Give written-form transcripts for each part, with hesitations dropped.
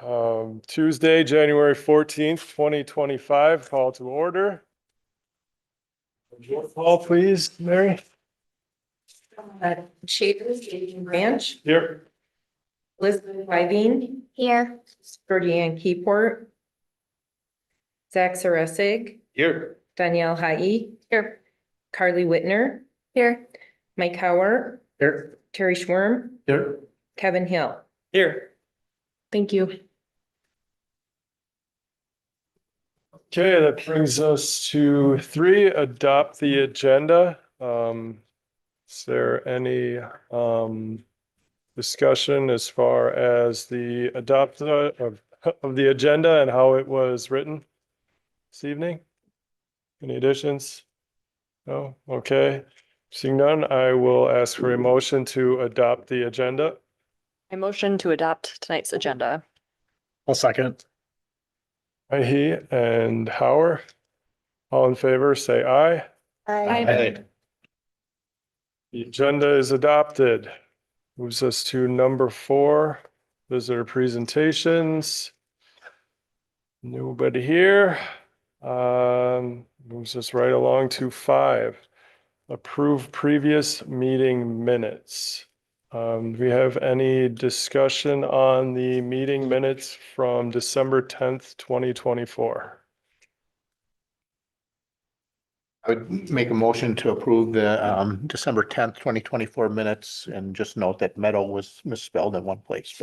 Tuesday, January 14th, 2025, call to order. Roll call, please, Mary. Shavers, Jason Branch, Here. Elizabeth Wiving, Here. Berdianne Keyport, Zach Sarasig, Here. Danielle Haie, Here. Carly Whitner, Here. Mike Howard, Here. Terry Schwerm, Here. Kevin Hill. Here. Thank you. Okay, that brings us to 3, adopt the agenda. Is there any discussion as far as the adoption of the agenda and how it was written this evening? Any additions? No? Okay. Seeing none, I will ask for a motion to adopt the agenda. I motion to adopt tonight's agenda. I'll second. He and Howard. All in favor, say aye. Aye. The agenda is adopted. Moves us to number 4, visitor presentations. Nobody here. Moves us right along to 5, approve previous meeting minutes. Do we have any discussion on the meeting minutes from December 10th, 2024? I would make a motion to approve the December 10th, 2024 minutes and just note that Meadow was misspelled in one place,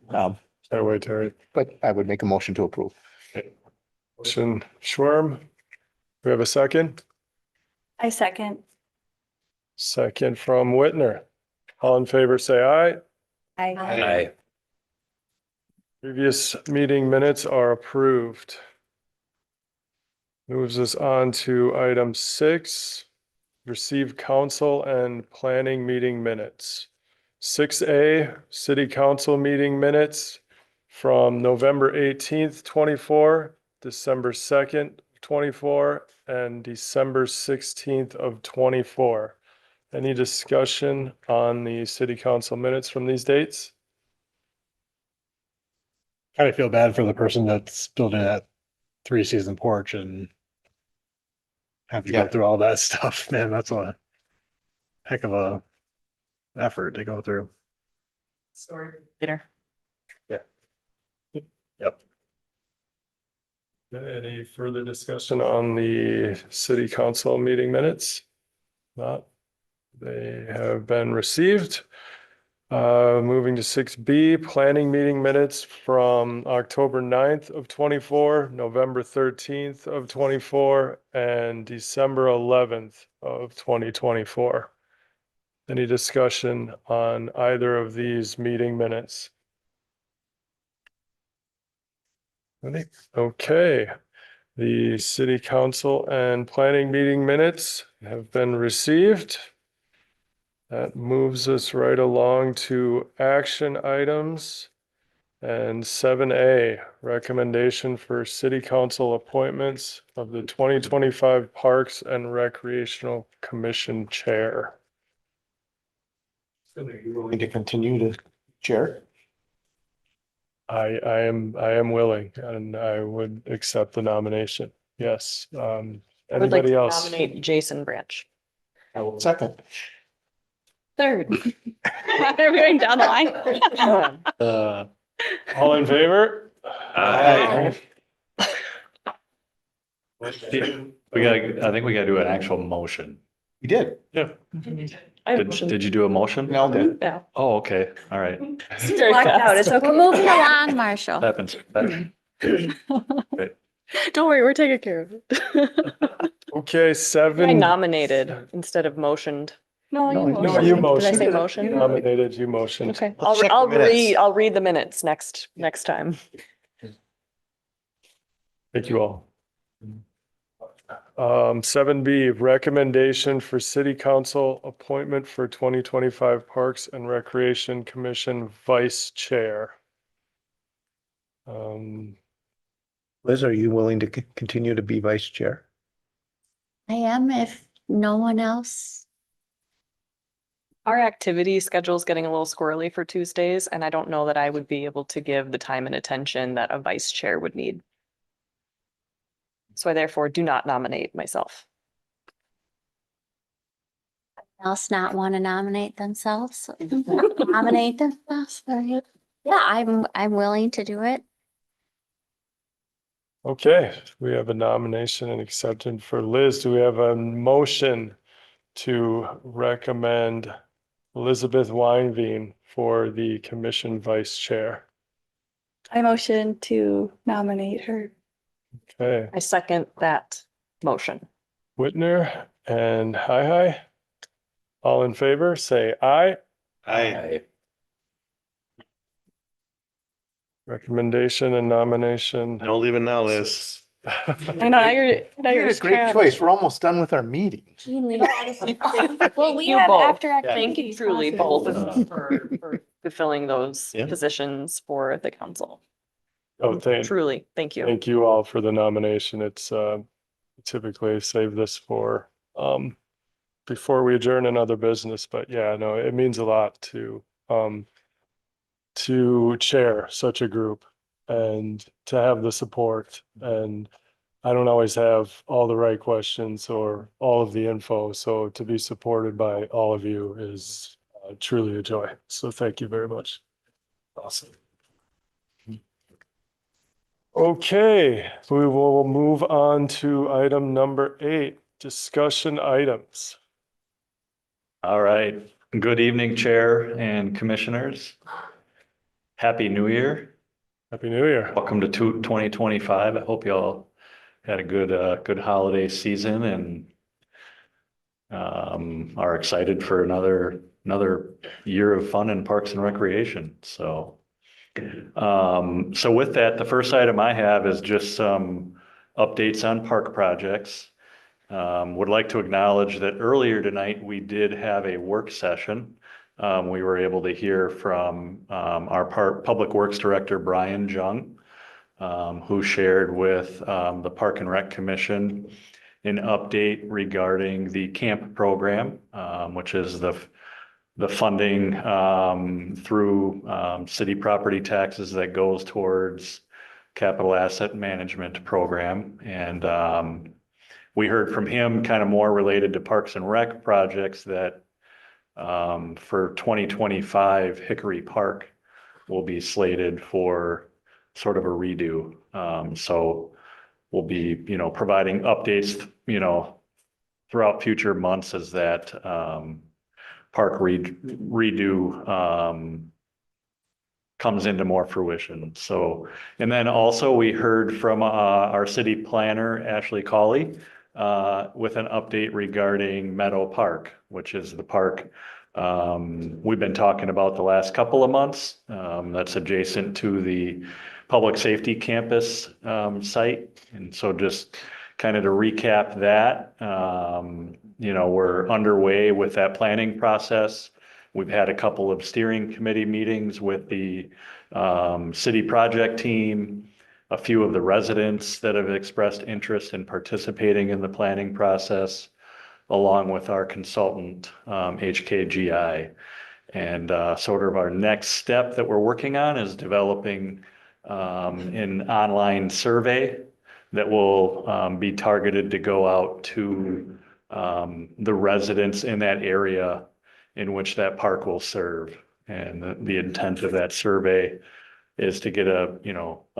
That way, Terry. but I would make a motion to approve. Motion Schwerm. We have a second? I second. Second from Whitner. All in favor, say aye. Aye. Previous meeting minutes are approved. Moves us on to item 6, receive council and planning meeting minutes. 6A, city council meeting minutes from November 18th, 24, December 2nd, 24, and December 16th of 24. Any discussion on the city council minutes from these dates? Kind of feel bad for the person that's building that 3-season porch and have to Yeah. go through all that stuff, man. That's a heck of a effort to go through. Sorry. Later. Yep. Any further discussion on the city council meeting minutes? Not. They have been received. Moving to 6B, planning meeting minutes from October 9th of 24, November 13th of 24, and December 11th of 2024. Any discussion on either of these meeting minutes? Any? Okay. The city council and planning meeting minutes have been received. That moves us right along to action items. And 7A, recommendation for city council appointments of the 2025 Parks and Recreational Commission Chair. Are you willing to continue to chair? I am willing and I would accept the nomination. Yes. I would like Anybody to else? nominate Jason Branch. I will second. Third. Are we going down the line? All in favor? Aye. We gotta, I think we gotta do an actual motion. You did. Yeah. I have a Did, motion. did you do a motion? Mel did. Yeah. Oh, okay, all right. Very Blacked out, fast. it's okay. We're moving along, Marshall. Happens. Don't worry, we're taking care of it. Okay, I 7. nominated instead of motioned. No, No, No, you Did I motioned. say You motion? nominated, you motioned. Okay, Let's check the I'll minutes. read the minutes next time. Thank you all. 7B, recommendation for city council appointment for 2025 Parks and Recreation Commission Vice Chair. Liz, are you willing to continue to be vice chair? I am if no one else Our activity schedule is getting a little squirrely for Tuesdays, and I don't know that I would be able to give the time and attention that a vice chair would need. So I therefore do not nominate myself. Else not want to nominate themselves? Nominate themselves. Yeah, I'm willing to do it. Okay, we have a nomination and acceptance for Liz. Do we have a motion to recommend Elizabeth Weinveen for the commission vice chair? I motion to nominate her. Okay, I second that motion. Whitner and Hi. All in favor, say aye. Aye. Recommendation and nomination. Don't leave it now, Liz. I know, now you're You made a great choice. We're almost done with our meeting. Well, we You have both. after Thank you activities. truly both of you for fulfilling those Yeah. positions for the council. Oh, Truly, thank you. thank you all for the nomination. It's typically save this for before we adjourn another business, but yeah, no, it means a lot to chair such a group and to have the support. And I don't always have all the right questions or all of the info, so to be supported by all of you is truly a joy. So thank you very much. Awesome. Okay, we will move on to item number 8, discussion items. All right. Good evening, Chair and Commissioners. Happy New Year. Happy New Year. Welcome to 2025. I hope you all had a good holiday season and are excited for another year of fun in Parks and Recreation. So with that, the first item I have is just some updates on park projects. Would like to acknowledge that earlier tonight, we did have a work session. We were able to hear from our Public Works Director, Brian Jung, who shared with the Park and Rec Commission an update regarding the camp program, which is the funding through city property taxes that goes towards capital asset management program. And we heard from him kind of more related to Parks and Rec projects that for 2025, Hickory Park will be slated for sort of a redo. So we'll be, providing updates, throughout future months as that park redo comes into more fruition. So, and then also we heard from our city planner, Ashley Cawley, with an update regarding Meadow Park, which is the park we've been talking about the last couple of months. That's adjacent to the public safety campus site. And so just kind of to recap that, we're underway with that planning process. We've had a couple of steering committee meetings with the city project team, a few of the residents that have expressed interest in participating in the planning process, along with our consultant, HKGI. And sort of our next step that we're working on is developing an online survey that will be targeted to go out to the residents in that area in which that park will serve. And the intent of that survey is to get a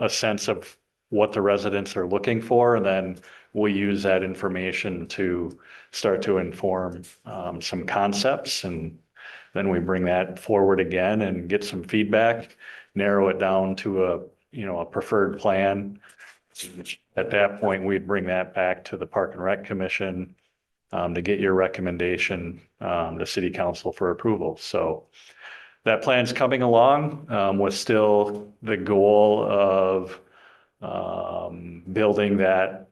sense of what the residents are looking for, and then we'll use that information to start to inform some concepts, and then we bring that forward again and get some feedback, narrow it down to a preferred plan. At that point, we'd bring that back to the Park and Rec Commission to get your recommendation to City Council for approval. So that plan's coming along with still the goal of building that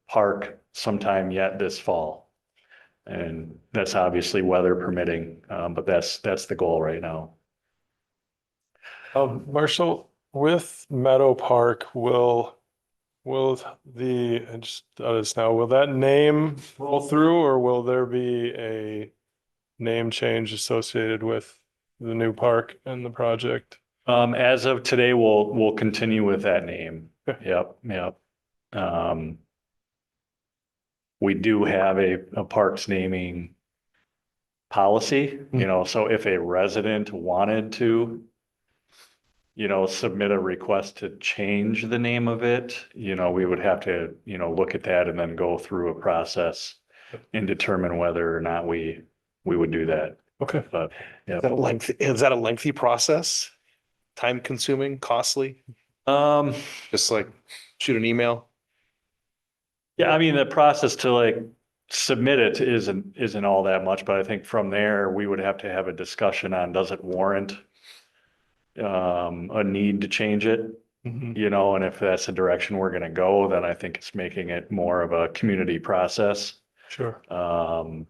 park sometime yet this fall. And that's obviously weather permitting, but that's the goal right now. Marshall, with Meadow Park, will that name roll through, or will there be name change associated with the new park and the project? As of today, we'll continue with that name. Okay. Yep. We do have a parks naming policy, so if a resident wanted to, submit a request to change the name of it, we would have to, look at that and then go through a process and determine whether or not we would do that. Okay. But, yeah. Is that a lengthy process? Time consuming, costly? Just like shoot an email? Yeah, I mean, the process to like submit it isn't all that much, but I think from there, we would have to have a discussion on, does it warrant a need to change it? Mhm. And if that's the direction we're gonna go, then I think it's making it more of a community process. Sure. So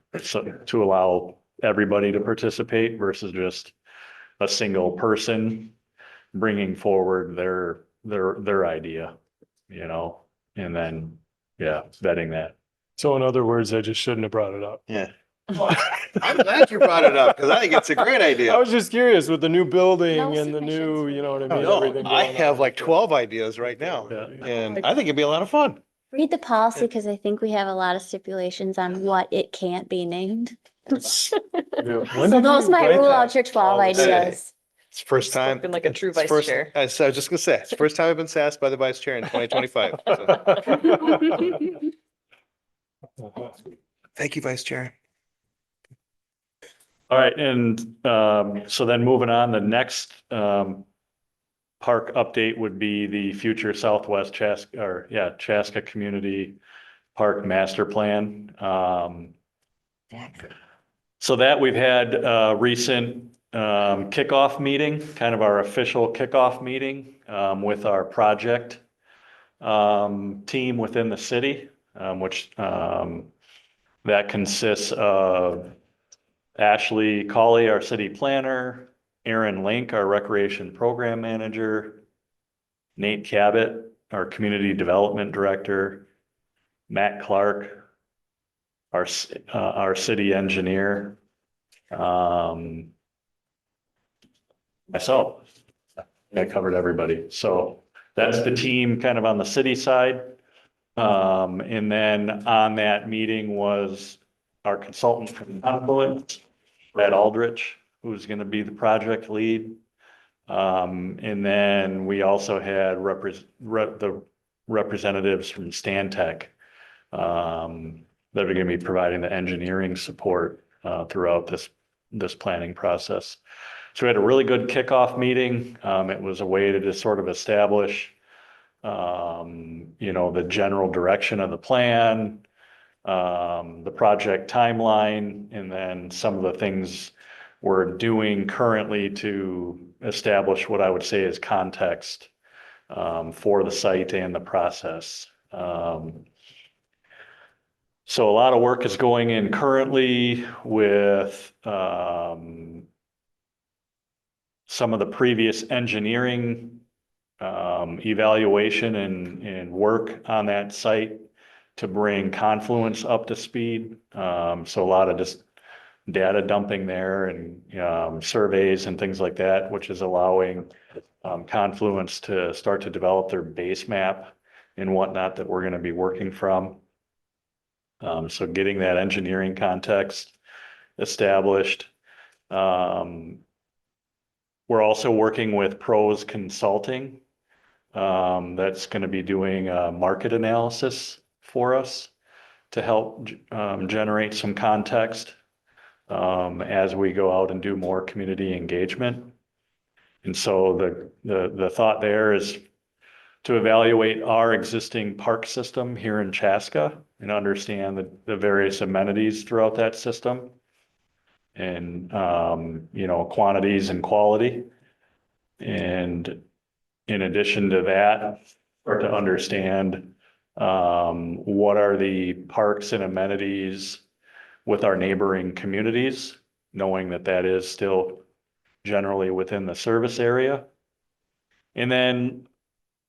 to allow everybody to participate versus just a single person bringing forward their idea, and then, yeah, vetting that. So in other words, I just shouldn't have brought it up. Yeah. I'm glad you brought it up because I think it's a great I idea. was just curious with the new building No and the new, submissions. you know what I mean? No, everything I going have on. like 12 ideas right now Yeah. and I think it'd be a lot of fun. Read the policy because I think we have a lot of stipulations on what it can't be named. Yeah. When So did those you might write rule that out your 12 policy? ideas. It's the first time. Spoken like a true it's vice first- chair. I was just gonna say, it's the first time I've been sassed by the vice chair in 2025. So, thank you, vice chair. All right, and so then moving on, the next park update would be the future Southwest Chaska Community Park Master Plan. So that we've had a recent kickoff meeting, kind of our official kickoff meeting with our project team within the city, which that consists of Ashley Colley, our city planner, Aaron Link, our recreation program manager, Nate Cabot, our community development director, Matt Clark, our city engineer, myself. I covered everybody. So that's the team kind of on the city side. And then on that meeting was our consultant from Confluent, Brad Aldrich, who's going to be the project lead. And then we also had the representatives from Stantec that are going to be providing the engineering support throughout this planning process. So we had a really good kickoff meeting. It was a way to just sort of establish, the general direction of the plan, the project timeline, and then some of the things we're doing currently to establish what I would say is context for the site and the process. So a lot of work is going in currently with some of the previous engineering evaluation and work on that site to bring Confluence up to speed. So a lot of just data dumping there and surveys and things like that, which is allowing Confluence to start to develop their base map and whatnot that we're going to be working from. So getting that engineering context established. We're also working with Pros Consulting. That's going to be doing a market analysis for us to help generate some context as we go out and do more community engagement. And so the thought there is to evaluate our existing park system here in Chaska and understand the various amenities throughout that system and, quantities and quality. And in addition to that, start to understand what are the parks and amenities with our neighboring communities, knowing that that is still generally within the service area. And then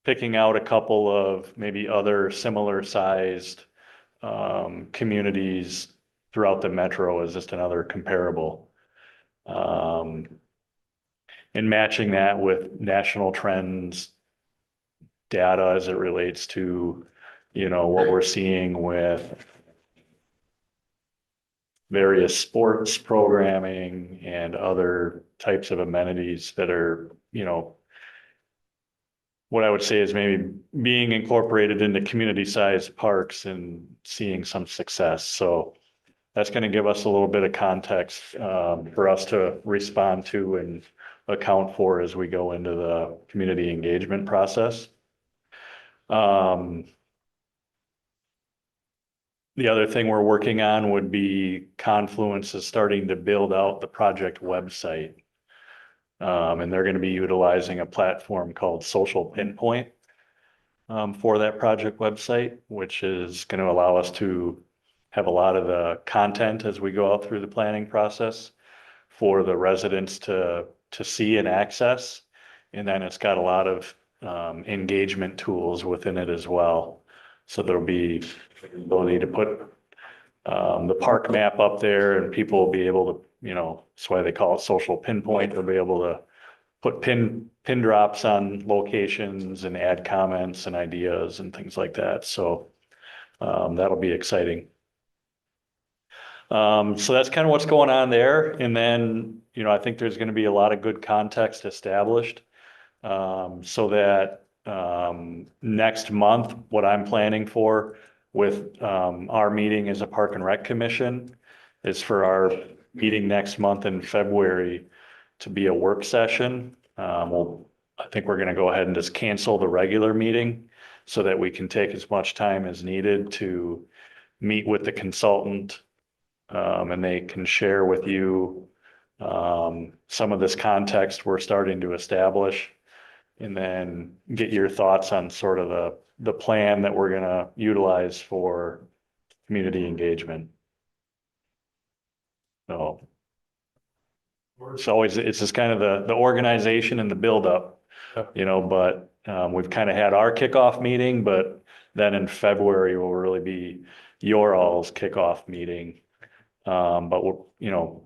picking out a couple of maybe other similar sized communities throughout the metro is just another comparable. And matching that with national trends data as it relates to, what we're seeing with various sports programming and other types of amenities that are, what I would say is maybe being incorporated into community-sized parks and seeing some success. So that's going to give us a little bit of context for us to respond to and account for as we go into the community engagement process. The other thing we're working on would be Confluence is starting to build out the project website. And they're going to be utilizing a platform called Social Pinpoint for that project website, which is going to allow us to have a lot of the content as we go out through the planning process for the residents to see and access. And then it's got a lot of engagement tools within it as well. So there'll be the ability to put the park map up there, and people will be able to, that's why they call it Social Pinpoint. They'll be able to put pin drops on locations and add comments and ideas and things like that. So that'll be exciting. So that's kind of what's going on there. And then, I think there's going to be a lot of good context established so that next month, what I'm planning for with our meeting as a Park and Rec Commission is for our meeting next month in February to be a work session. I think we're going to go ahead and just cancel the regular meeting so that we can take as much time as needed to meet with the consultant and they can share with you some of this context we're starting to establish, and then get your thoughts on sort of the plan that we're going to utilize for community engagement. So it's just kind of the organization and the buildup, but we've kind of had our kickoff meeting, but then in February will really be your all's kickoff meeting. But we're,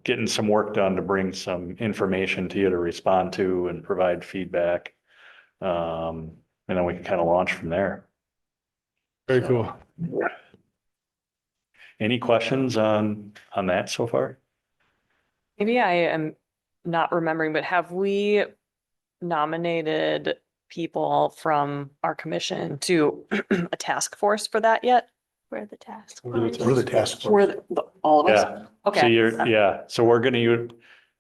getting some work done to bring some information to you to respond to and provide feedback. And then we can kind of launch from there. Very cool. Any questions on that so far? Maybe I am not remembering, but have we nominated people from our commission to a task force for that yet? For the task. We're the task force. We're all of us? Yeah. So Okay. so we're going to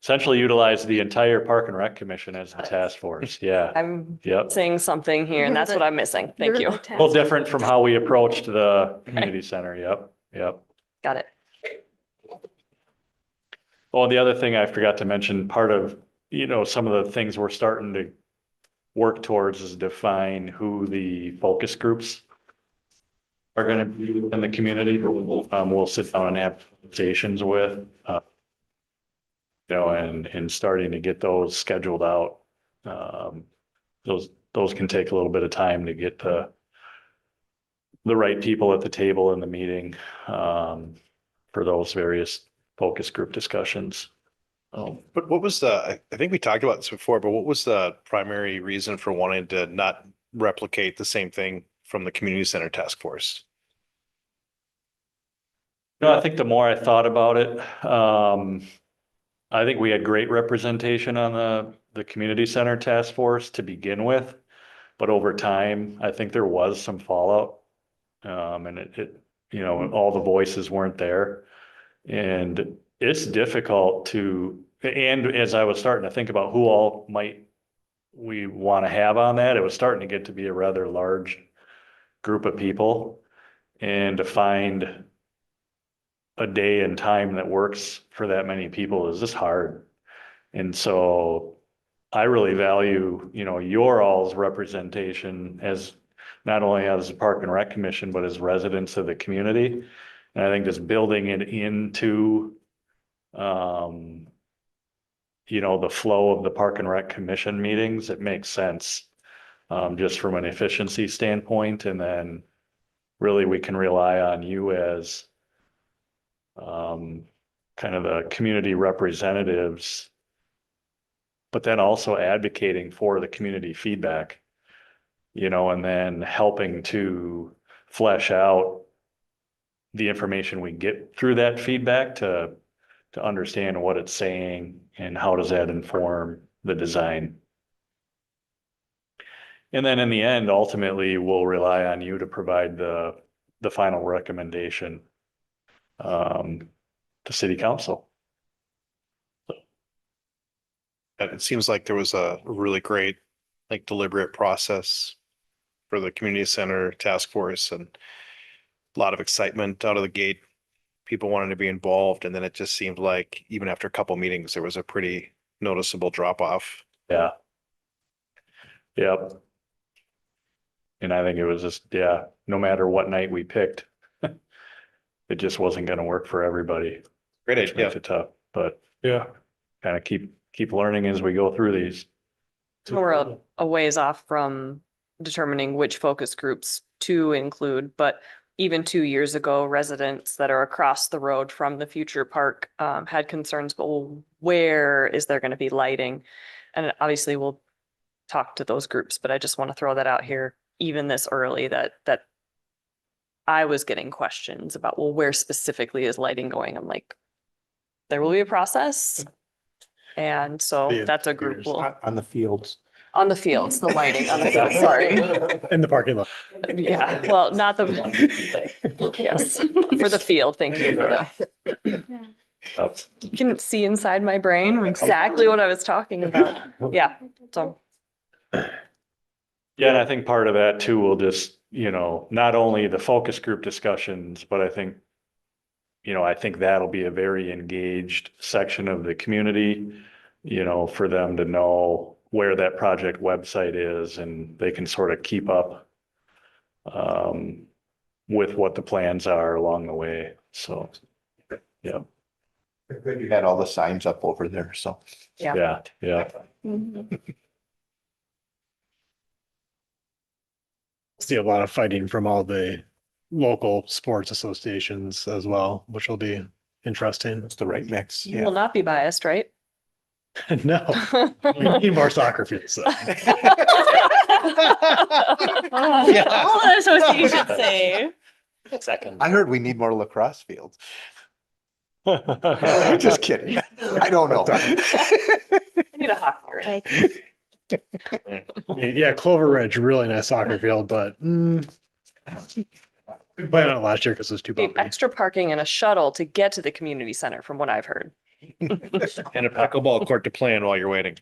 essentially utilize the entire Park and Rec Commission as the task force. Yeah. I'm Yep. saying something here and You're that's the- what I'm missing. Thank You're you. the task- A little different from how we approached the community center. Yep. Got it. Oh, the other thing I forgot to mention, part of, some of the things we're starting to work towards is define who the focus groups are going to be in the community. We'll sit down and have conversations with, and starting to get those scheduled out. Those can take a little bit of time to get the right people at the table in the meeting, for those various focus group discussions. But what was I think we talked about this before, but what was the primary reason for wanting to not replicate the same thing from the community center task force? I think the more I thought about it, I think we had great representation on the community center task force to begin with. But over time, I think there was some fallout. And all the voices weren't there. And it's difficult and as I was starting to think about who all might we want to have on that, it was starting to get to be a rather large group of people. And to find a day and time that works for that many people is just hard. And so I really value, your all's representation as not only as a Park and Rec Commission, but as residents of the community. And I think just building it into, the flow of the Park and Rec Commission meetings, it makes sense. Just from an efficiency standpoint, and then really we can rely on you as kind of the community representatives, but then also advocating for the community feedback, and then helping to flesh out the information we get through that feedback to understand what it's saying and how does that inform the design. And then in the end, ultimately, we'll rely on you to provide the final recommendation to city council. And it seems like there was a really great, like deliberate process for the community center task force and a lot of excitement out of the gate. People wanted to be involved, and then it just seemed like even after a couple meetings, there was a pretty noticeable drop off. Yeah. Yep. And I think it was just, no matter what night we picked, it just wasn't gonna work for everybody. Great Which idea. makes it tough, but Yeah. kind of keep learning as we go through these. We're a ways off from determining which focus groups to include, but even 2 years ago, residents that are across the road from the future park had concerns, but well, where is there going to be lighting? And obviously we'll talk to those groups, but I just want to throw that out here, even this early, that I was getting questions about, well, where specifically is lighting going? I'm like, there will be a process. And so Yeah, that's a group On the fields. on the fields, the lighting on the field, sorry. In the parking lot. Yeah, well, not the, yes, for the field, thank you for the. You can see inside my brain exactly what I was talking about. Yeah, so. Yeah, and I think part of that too will just, not only the focus group discussions, but I think that'll be a very engaged section of the community, for them to know where that project website is and they can sort of keep up with what the plans are along the way. So, yeah, You had all the signs up over there, so. Yeah. yeah. See a lot of fighting from all the local sports associations as well, which will be interesting. It's the right mix. You will not be biased, right? No, we need more soccer fields. So. All the associations say. I heard we need more lacrosse fields. Just kidding. I don't know. I need a hockey rink. Yeah, Clover Ridge, really nice soccer field, but we played on it last year because it was too Need bumpy. extra parking and a shuttle to get to the community center, from what I've heard. And a pickleball court to play in while you're waiting.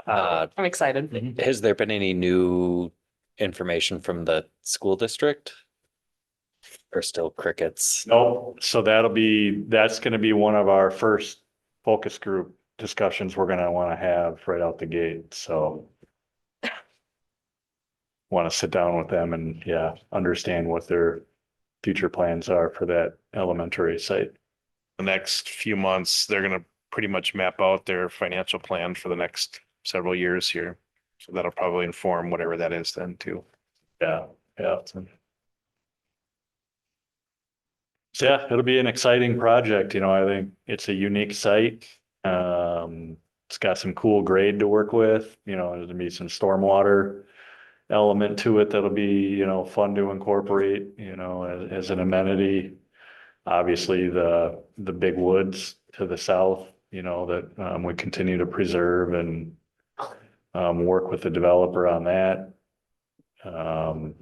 I'm excited. Has there been any new information from the school district? Or still crickets? Nope. So that's gonna be one of our first focus group discussions we're gonna want to have right out the gate, so. Want to sit down with them and, understand what their future plans are for that elementary site. The next few months, they're gonna pretty much map out their financial plan for the next several years here. So that'll probably inform whatever that is then too. Yeah. So yeah, it'll be an exciting project, I think it's a unique site. It's got some cool grade to work with, there's gonna be some stormwater element to it that'll be, fun to incorporate, as an amenity. Obviously, the big woods to the south, that we continue to preserve and work with the developer on that. The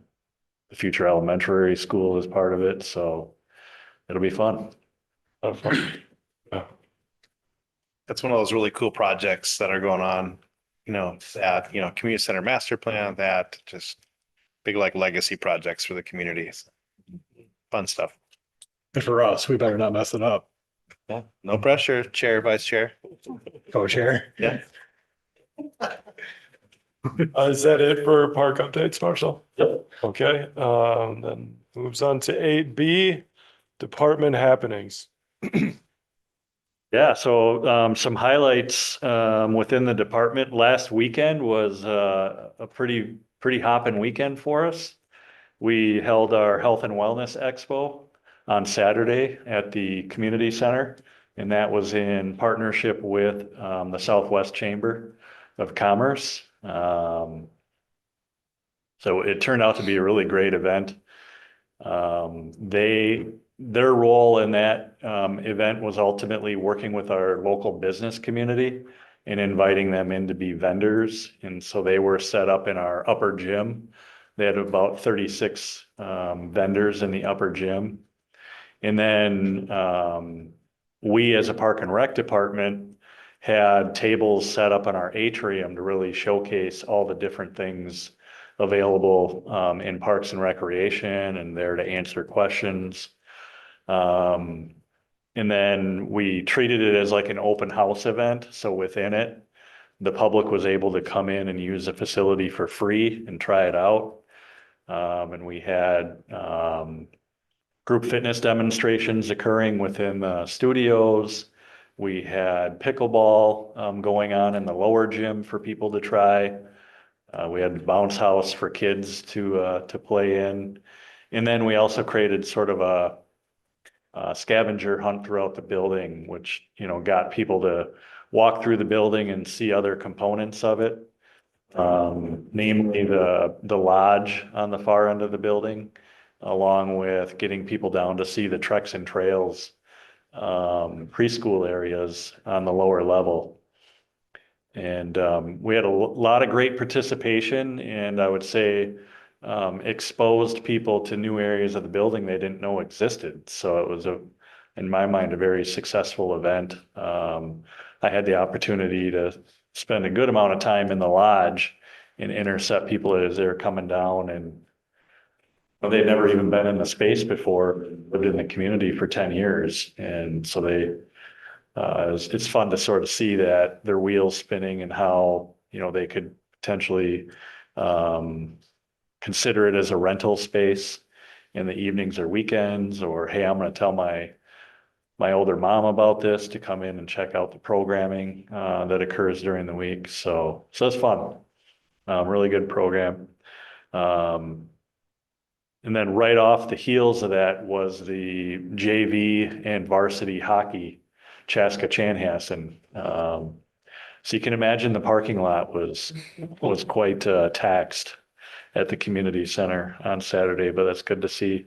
future elementary school is part of it, so it'll be fun. That's one of those really cool projects that are going on, that, community center master plan, that just big like legacy projects for the communities. Fun stuff. And for us, we better not mess it up. Yeah, no pressure, chair, vice chair. Co-chair. Yeah. Is that it for park updates, Marshall? Yep. Okay, then moves on to 8B, department happenings. Yeah, so some highlights within the department. Last weekend was a pretty hopping weekend for us. We held our Health and Wellness Expo on Saturday at the community center. And that was in partnership with the Southwest Chamber of Commerce. So it turned out to be a really great event. Their role in that event was ultimately working with our local business community and inviting them in to be vendors. And so they were set up in our upper gym. They had about 36 vendors in the upper gym. And then we, as a park and rec department, had tables set up in our atrium to really showcase all the different things available in parks and recreation, and there to answer questions. And then we treated it as like an open house event. So within it, the public was able to come in and use the facility for free and try it out. And we had group fitness demonstrations occurring within the studios. We had pickleball going on in the lower gym for people to try. We had the bounce house for kids to play in. And then we also created sort of a scavenger hunt throughout the building, which, you know, got people to walk through the building and see other components of it. Namely the lodge on the far end of the building, along with getting people down to see the Treks and Trails preschool areas on the lower level. And we had a lot of great participation, and I would say exposed people to new areas of the building they didn't know existed. So it was, in my mind, a very successful event. I had the opportunity to spend a good amount of time in the lodge and intercept people as they're coming down, and they've never even been in the space before, lived in the community for 10 years. And so it's fun to sort of see that their wheels spinning and how, you know, they could potentially consider it as a rental space in the evenings or weekends, or, hey, I'm going to tell my older mom about this to come in and check out the programming that occurs during the week. So it's fun. Really good program. And then right off the heels of that was the JV and varsity hockey, Chaska Chanhassen. So you can imagine the parking lot was quite taxed at the community center on Saturday, but that's good to see.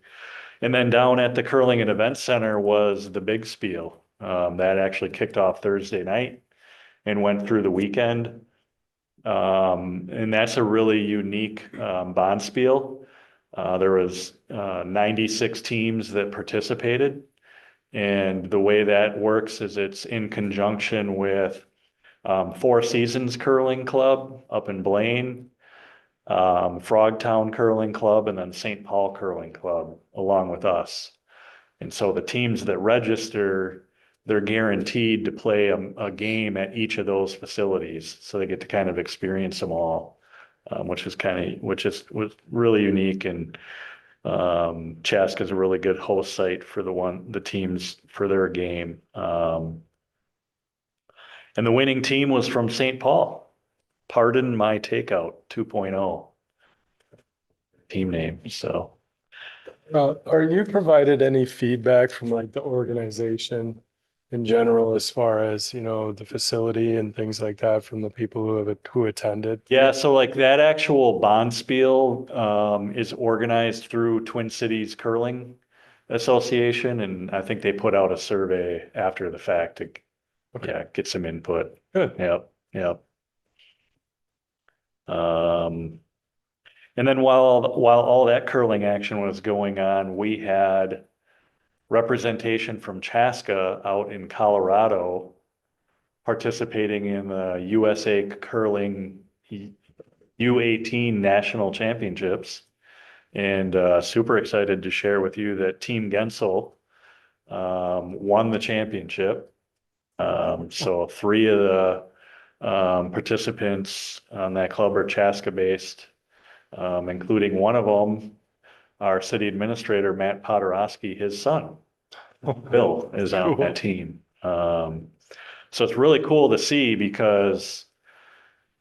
And then down at the Curling and Event Center was the big spiel. That actually kicked off Thursday night and went through the weekend. And that's a really unique bonspiel. There was 96 teams that participated. And the way that works is it's in conjunction with Four Seasons Curling Club up in Blaine, Frogtown Curling Club, and then St. Paul Curling Club, along with us. And so the teams that register, they're guaranteed to play a game at each of those facilities. So they get to kind of experience them all, which was really unique. And Chaska is a really good host site for the teams for their game. And the winning team was from St. Paul. Pardon My Takeout 2.0 team name. So Are you provided any feedback from like the organization in general, as far as, you know, the facility and things like that from the people who attended? yeah, so like that actual bonspiel is organized through Twin Cities Curling Association, and I think they put out a survey after the fact to get some input. Good. Yep. And then while all that curling action was going on, we had representation from Chaska out in Colorado participating in the USA Curling U18 National Championships. And super excited to share with you that Team Gensel won the championship. So 3 of the participants on that club are Chaska based, including one of them, our city administrator, Matt Podorowski, his son, Bill, is on that team. So it's really cool to see, because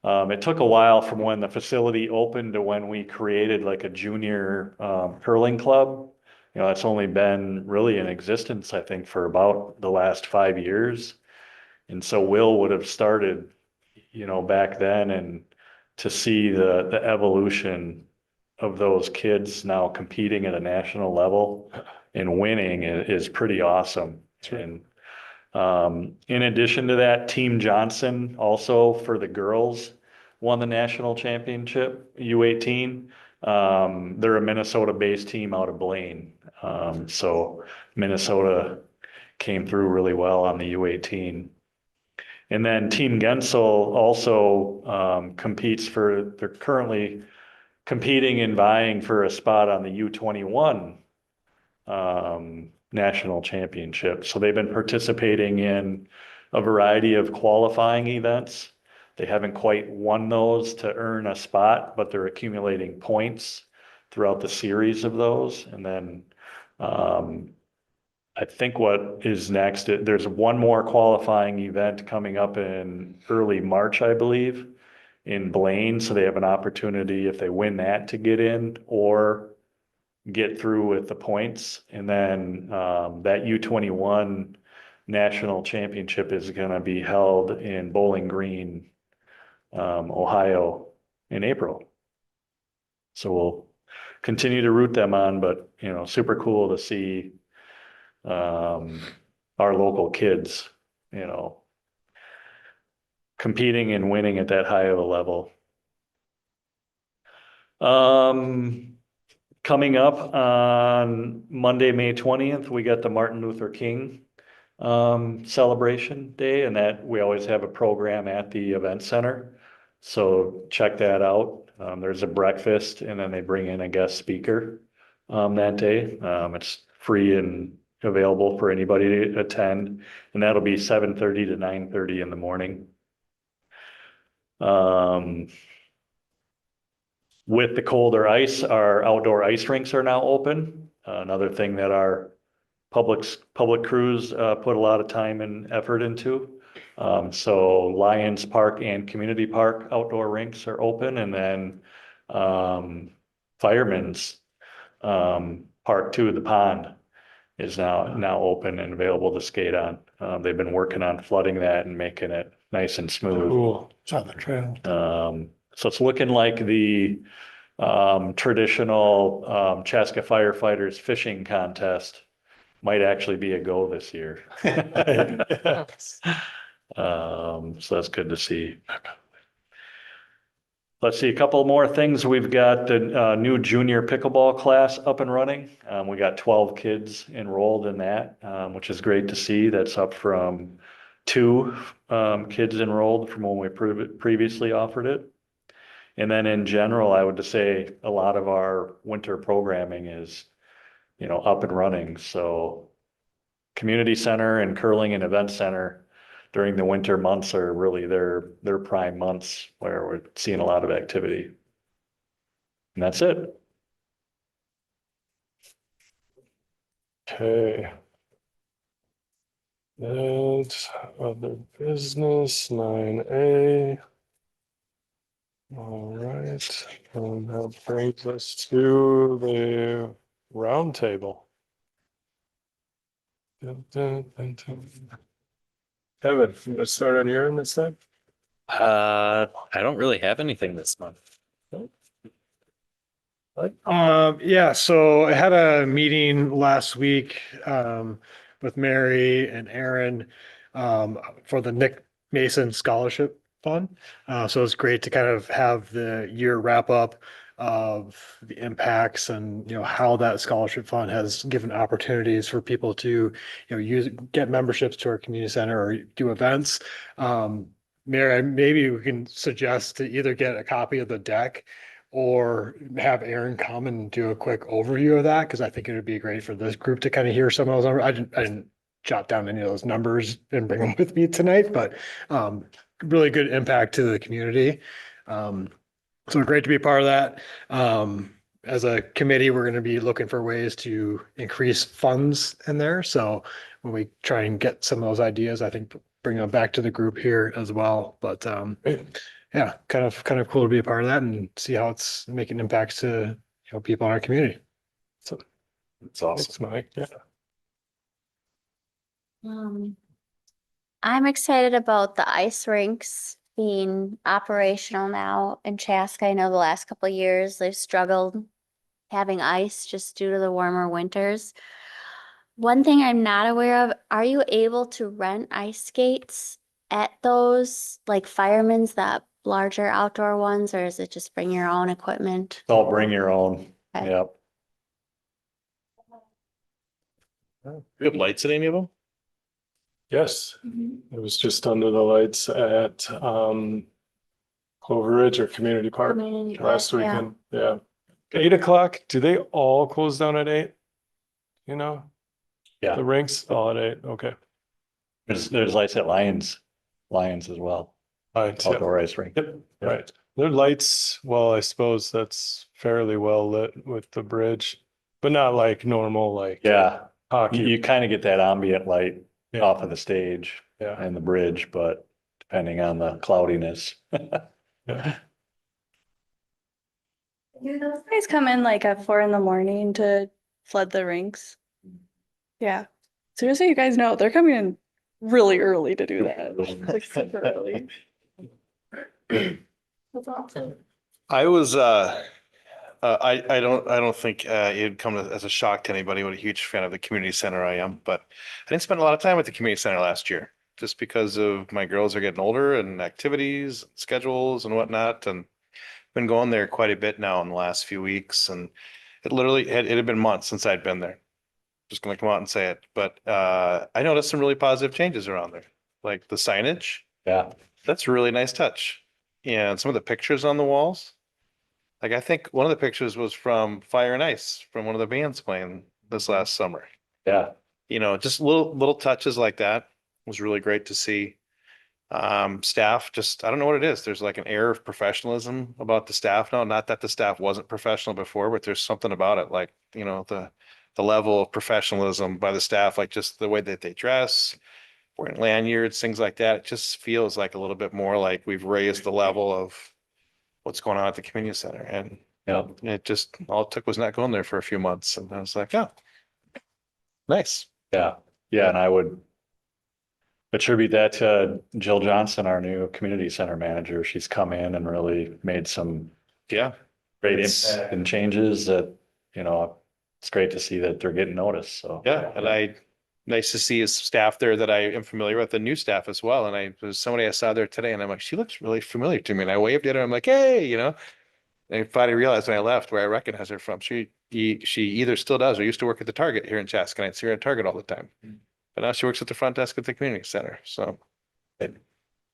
it took a while from when the facility opened to when we created like a junior curling club. You know, it's only been really in existence, I think, for about the last 5 years. And so Will would have started, you know, back then, and to see the evolution of those kids now competing at a national level and winning is pretty awesome. Sure. And in addition to that, Team Johnson also for the girls won the national championship, U18. They're a Minnesota-based team out of Blaine. So Minnesota came through really well on the U18. And then Team Gensel also competes they're currently competing and vying for a spot on the U21 national championship. So they've been participating in a variety of qualifying events. They haven't quite won those to earn a spot, but they're accumulating points throughout the series of those. And then I think what is next, there's one more qualifying event coming up in early March, I believe, in Blaine. So they have an opportunity, if they win that, to get in or get through with the points. And then that U21 national championship is going to be held in Bowling Green, Ohio in April. So we'll continue to root them on, but you know, super cool to see our local kids, you know, competing and winning at that high of a level. Coming up on Monday, May 20th, we got the Martin Luther King celebration day, and that we always have a program at the event center. So check that out. There's a breakfast, and then they bring in a guest speaker that day. It's free and available for anybody to attend, and that'll be 7:30 to 9:30 in the morning. With the colder ice, our outdoor ice rinks are now open. Another thing that our public crews put a lot of time and effort into. So Lions Park and Community Park outdoor rinks are open, and then Fireman's Park 2, the pond, is now open and available to skate on. They've been working on flooding that and making it nice and smooth. Cool. It's on the trail. So it's looking like the traditional Chaska firefighters fishing contest might actually be a go this year. So that's good to see. Let's see, a couple more things. We've got the new junior pickleball class up and running. We got 12 kids enrolled in that, which is great to see. That's up from 2 kids enrolled from when we previously offered it. And then in general, I would just say a lot of our winter programming is, you know, up and running. So community center and curling and event center during the winter months are really their prime months where we're seeing a lot of activity. And that's it. Okay. And other business, 9A. All right, and that brings us to the roundtable. Kevin, let's start on your end this time. I don't really have anything this month. Yeah, so I had a meeting last week with Mary and Aaron for the Nick Mason Scholarship Fund. So it's great to kind of have the year wrap up of the impacts and, you know, how that scholarship fund has given opportunities for people to, you know, get memberships to our community center or do events. Mary, maybe we can suggest to either get a copy of the deck or have Aaron come and do a quick overview of that, because I think it would be great for this group to kind of hear some of those numbers. I didn't jot down any of those numbers and bring them with me tonight, but really good impact to the community. So great to be part of that. As a committee, we're going to be looking for ways to increase funds in there. So when we try and get some of those ideas, I think bring them back to the group here as well. But yeah, kind of cool to be a part of that and see how it's making impacts to, you know, people in our community. So It's awesome. Thanks, Mike. Yeah. I'm excited about the ice rinks being operational now in Chaska. I know the last couple of years they've struggled having ice just due to the warmer winters. One thing I'm not aware of, are you able to rent ice skates at those, like Fireman's, the larger outdoor ones, or is it just bring your own equipment? Don't bring your own. Okay. Yep. We have lights at any of them? Yes, it was just under the lights at Clover Ridge or Community Park Community last Park, yeah. weekend. Yeah. 8 o'clock. Do they all close down at 8? You know, Yeah. the rinks all at 8. Okay. There's lights at Lions as well. All right. Yeah. Outdoor ice rink. Yep. Right. Their lights, well, I suppose that's fairly well lit with the bridge, but not like normal, like Yeah. hockey. You kind of get that ambient light Yeah. off of the stage Yeah. and the bridge, but depending on the cloudiness. Yeah. Do those guys come in like at 4 a.m. to flood the rinks? Yeah. So just so you guys know, they're coming in really early to do that. Like super early. That's awesome. I was, I don't think it'd come as a shock to anybody what a huge fan of the community center I am, but I didn't spend a lot of time at the community center last year just because of my girls are getting older and activities, schedules and whatnot, and been going there quite a bit now in the last few weeks, and it had been months since I'd been there. Just gonna come out and say it, but I noticed some really positive changes around there, like the signage. Yeah. That's a really nice touch. And some of the pictures on the walls. Like I think one of the pictures was from Fire and Ice from one of the bands playing this last summer. Yeah. You know, just little touches like that was really great to see. Staff just, I don't know what it is. There's like an air of professionalism about the staff now. Not that the staff wasn't professional before, but there's something about it, like, you know, the level of professionalism by the staff, like just the way that they dress, wearing lanyards, things like that. It just feels like a little bit more like we've raised the level of what's going on at the community center. And Yeah. it just, all it took was not going there for a few months. And I was like, oh, nice. Yeah. Yeah. And I would attribute that to Jill Johnson, our new community center manager. She's come in and really made some Yeah. great It's- impact and changes that, you know, it's great to see that they're getting noticed. So. Yeah. And nice to see his staff there that I am familiar with, the new staff as well. And there's somebody I saw there today and I'm like, she looks really familiar to me. And I waved at her. I'm like, hey, you know, and I finally realized when I left where I recognize her from. She either still does or used to work at the Target here in Chaska. And I'd see her at Target all the time. But now she works at the front desk at the community center. So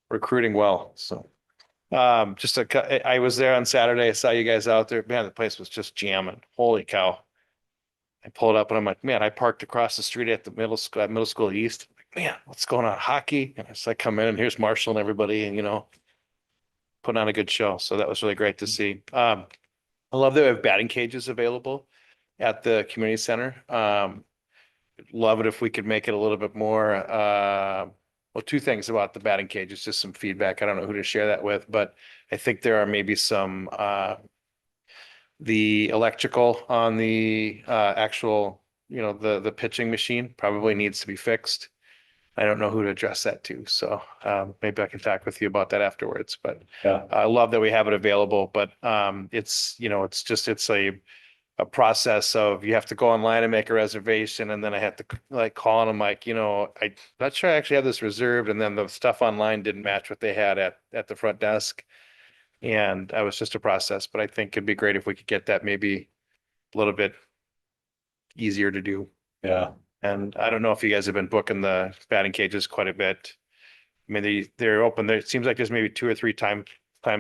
recruiting well. So I was there on Saturday. I saw you guys out there. Man, the place was just jamming. Holy cow. I pulled up and I'm like, man, I parked across the street at the middle school east. Like, man, what's going on? Hockey? And I come in and here's Marshall and everybody and, you know, putting on a good show. So that was really great to see. I love that we have batting cages available at the community center. Love it if we could make it a little bit more, well, two things about the batting cages, just some feedback. I don't know who to share that with, but I think there are maybe some, the electrical on the actual, you know, the pitching machine probably needs to be fixed. I don't know who to address that to, so maybe I can talk with you about that afterwards, but Yeah. I love that we have it available, but it's, you know, it's a process of you have to go online and make a reservation, and then I have to like call and I'm like, you know, I'm not sure I actually have this reserved, and then the stuff online didn't match what they had at the front desk. And I was just a process, but I think it'd be great if we could get that maybe a little bit easier to do. Yeah. And I don't know if you guys have been booking the batting cages quite a bit. I mean, they're open there. It seems like there's maybe 2 or 3 time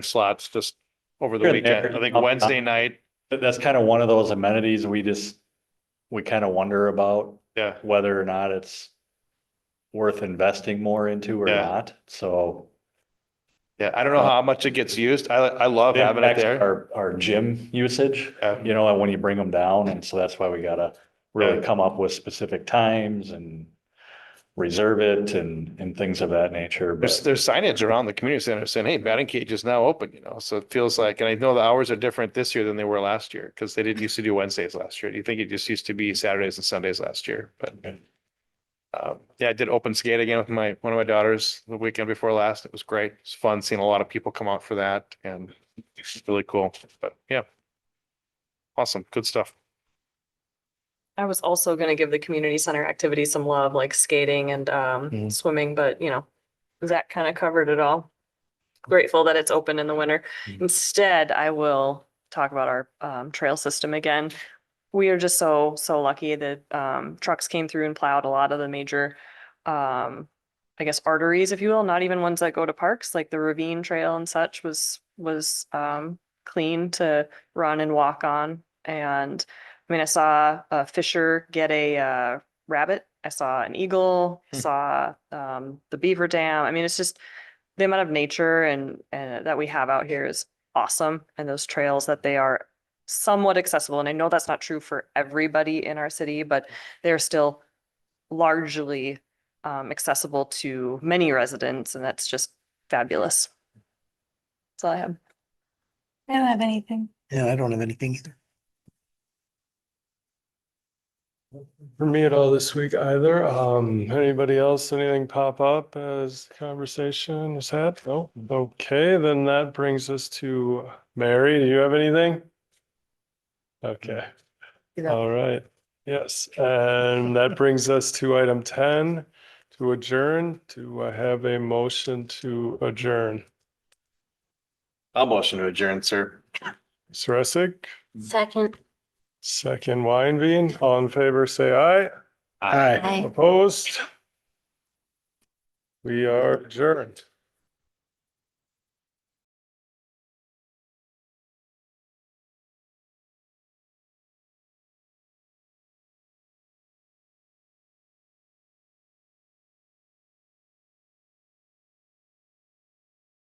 slots just over the Here and weekend. there. I think Wednesday night. That's kind of one of those amenities we kind of wonder about Yeah. whether or not it's worth investing more into or Yeah. not. So. Yeah, I don't know how much it gets used. I love having it impacts there. Our gym usage, Yeah. you know, when you bring them down. And so that's why we gotta really come up with specific times and reserve it and things of that nature. But There's signage around the community center saying, hey, batting cage is now open, you know, so it feels like, and I know the hours are different this year than they were last year, because they didn't used to do Wednesdays last year. Do you think it just used to be Saturdays and Sundays last year? But yeah, I did open skate again with one of my daughters the weekend before last. It was great. It's fun seeing a lot of people come out for that, and it's really cool. But yeah. Awesome, good stuff. I was also gonna give the community center activity some love, like skating and Mhm. swimming, but Zach kind of covered it all. Grateful that it's open in the winter. Instead, I will talk about our trail system again. We are just so lucky that trucks came through and plowed a lot of the major I guess arteries, if you will, not even ones that go to parks, like the Ravine Trail and such was clean to run and walk on. And I mean, I saw a fisher get a rabbit. I saw an eagle, saw the beaver dam. I mean, it's just the amount of nature and that we have out here is awesome. And those trails that they are somewhat accessible. And I know that's not true for everybody in our city, but they're still largely accessible to many residents, and that's just fabulous. That's all I have. I don't have anything. Yeah, I don't have anything either. For me at all this week either. Anybody else, anything pop up as conversation is had? No? Okay, then that brings us to Mary. Do you have anything? Okay, all right. Yes, and that brings us to item 10, to adjourn. Do I have a motion to adjourn? I'll motion to adjourn, sir. Saresic, Second. second Weinbein, all in favor, say aye. Aye. Aye. Opposed? We are adjourned.